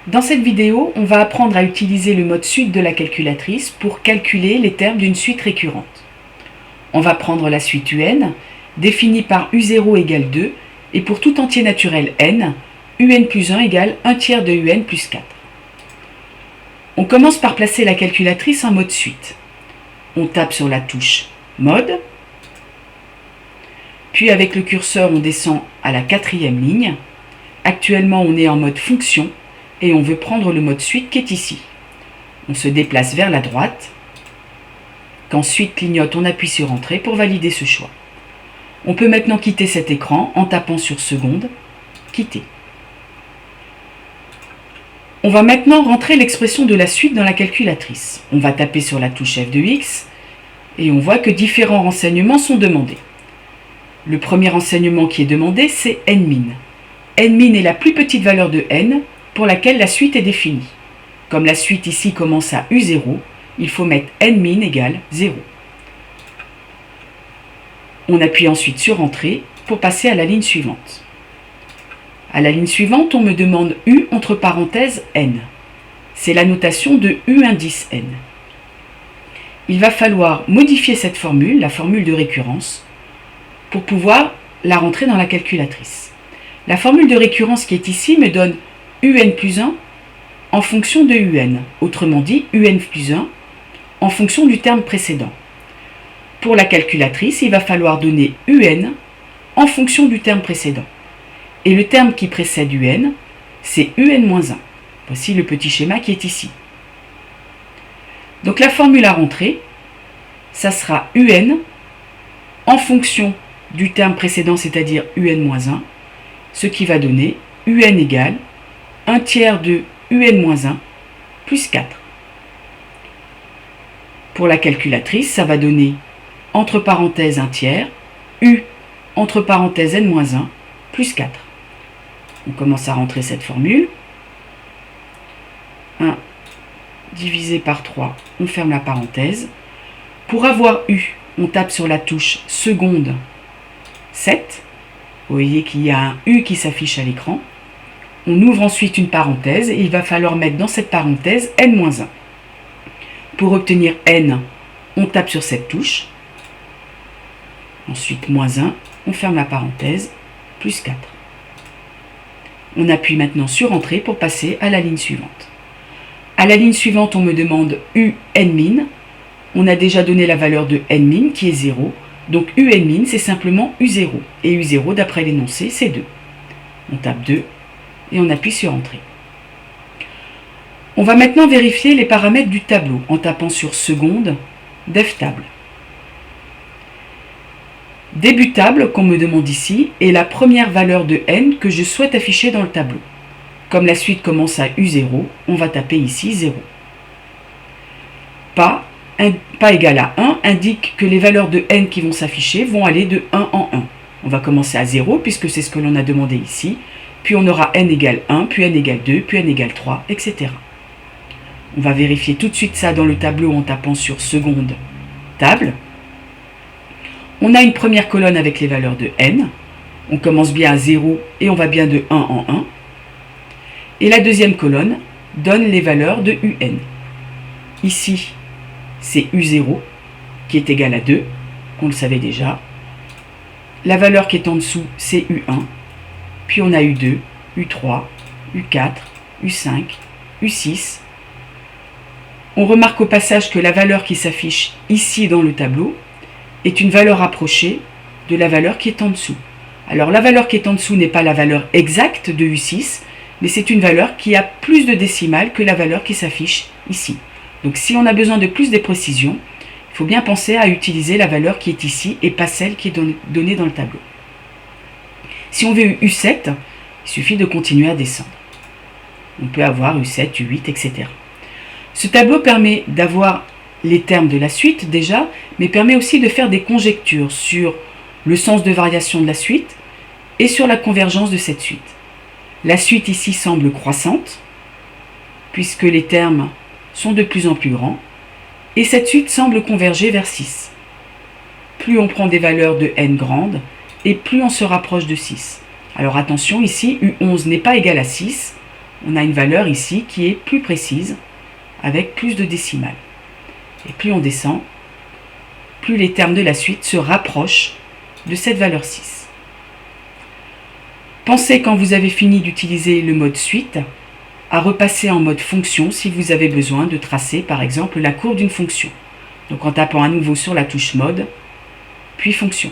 Dans cette vidéo, on va apprendre à utiliser le mode suite de la calculatrice pour calculer les termes d'une suite récurrente. On va prendre la suite UN, définie par U0 égale 2, et pour tout entier naturel n, UN plus 1 égale 1 tiers de UN plus 4. On commence par placer la calculatrice en mode suite. On tape sur la touche mode, puis avec le curseur on descend à la 4e ligne. Actuellement on est en mode fonction et on veut prendre le mode suite qui est ici. On se déplace vers la droite. Quand suite clignote, on appuie sur entrée pour valider ce choix. On peut maintenant quitter cet écran en tapant sur seconde, quitter. On va maintenant rentrer l'expression de la suite dans la calculatrice. On va taper sur la touche F de X et on voit que différents renseignements sont demandés. Le premier renseignement qui est demandé, c'est n-min. N-min est la plus petite valeur de n pour laquelle la suite est définie. Comme la suite ici commence à U0, il faut mettre n-min égale 0. On appuie ensuite sur Entrée pour passer à la ligne suivante. À la ligne suivante, on me demande U entre parenthèses n. C'est la notation de U indice n. Il va falloir modifier cette formule, la formule de récurrence, pour pouvoir la rentrer dans la calculatrice. La formule de récurrence qui est ici me donne UN plus 1 en fonction de UN, autrement dit UN plus 1 en fonction du terme précédent. Pour la calculatrice, il va falloir donner UN en fonction du terme précédent. Et le terme qui précède UN, c'est UN-1. Voici le petit schéma qui est ici. Donc la formule à rentrer, ça sera UN en fonction du terme précédent, c'est-à-dire UN-1, ce qui va donner UN égale 1 tiers de UN-1 plus 4. Pour la calculatrice, ça va donner entre parenthèses 1 tiers, U entre parenthèses N-1 plus 4. On commence à rentrer cette formule. 1 divisé par 3, on ferme la parenthèse. Pour avoir U, on tape sur la touche seconde 7. Vous voyez qu'il y a un U qui s'affiche à l'écran. On ouvre ensuite une parenthèse et il va falloir mettre dans cette parenthèse N-1. Pour obtenir N, on tape sur cette touche. Ensuite, moins 1, on ferme la parenthèse, plus 4. On appuie maintenant sur Entrée pour passer à la ligne suivante. À la ligne suivante, on me demande U n-min. On a déjà donné la valeur de n-min qui est 0. Donc U n-min, c'est simplement U0. Et U0, d'après l'énoncé, c'est 2. On tape 2 et on appuie sur Entrée. On va maintenant vérifier les paramètres du tableau en tapant sur seconde, def table. Début table, qu'on me demande ici, est la première valeur de n que je souhaite afficher dans le tableau. Comme la suite commence à U0, on va taper ici 0. Pas égal à 1 indique que les valeurs de n qui vont s'afficher vont aller de 1 en 1. On va commencer à 0 puisque c'est ce que l'on a demandé ici, puis on aura n égale 1, puis n égale 2, puis n égale 3, etc. On va vérifier tout de suite ça dans le tableau en tapant sur seconde table. On a une première colonne avec les valeurs de n. On commence bien à 0 et on va bien de 1 en 1. Et la deuxième colonne donne les valeurs de un. Ici, c'est U0 qui est égal à 2, on le savait déjà. La valeur qui est en dessous, c'est U1. Puis on a U2, U3, U4, U5, U6. On remarque au passage que la valeur qui s'affiche ici dans le tableau est une valeur approchée de la valeur qui est en dessous. Alors la valeur qui est en dessous n'est pas la valeur exacte de U6, mais c'est une valeur qui a plus de décimales que la valeur qui s'affiche ici. Donc si on a besoin de plus de précision, il faut bien penser à utiliser la valeur qui est ici et pas celle qui est donnée dans le tableau. Si on veut U7, il suffit de continuer à descendre. On peut avoir U7, U8, etc. Ce tableau permet d'avoir les termes de la suite déjà, mais permet aussi de faire des conjectures sur le sens de variation de la suite et sur la convergence de cette suite. La suite ici semble croissante, puisque les termes sont de plus en plus grands, et cette suite semble converger vers 6. Plus on prend des valeurs de n grandes, et plus on se rapproche de 6. Alors attention, ici, U11 n'est pas égal à 6, on a une valeur ici qui est plus précise, avec plus de décimales. Et plus on descend, plus les termes de la suite se rapprochent de cette valeur 6. Pensez, quand vous avez fini d'utiliser le mode suite, à repasser en mode fonction si vous avez besoin de tracer par exemple la courbe d'une fonction. Donc en tapant à nouveau sur la touche mode, puis fonction.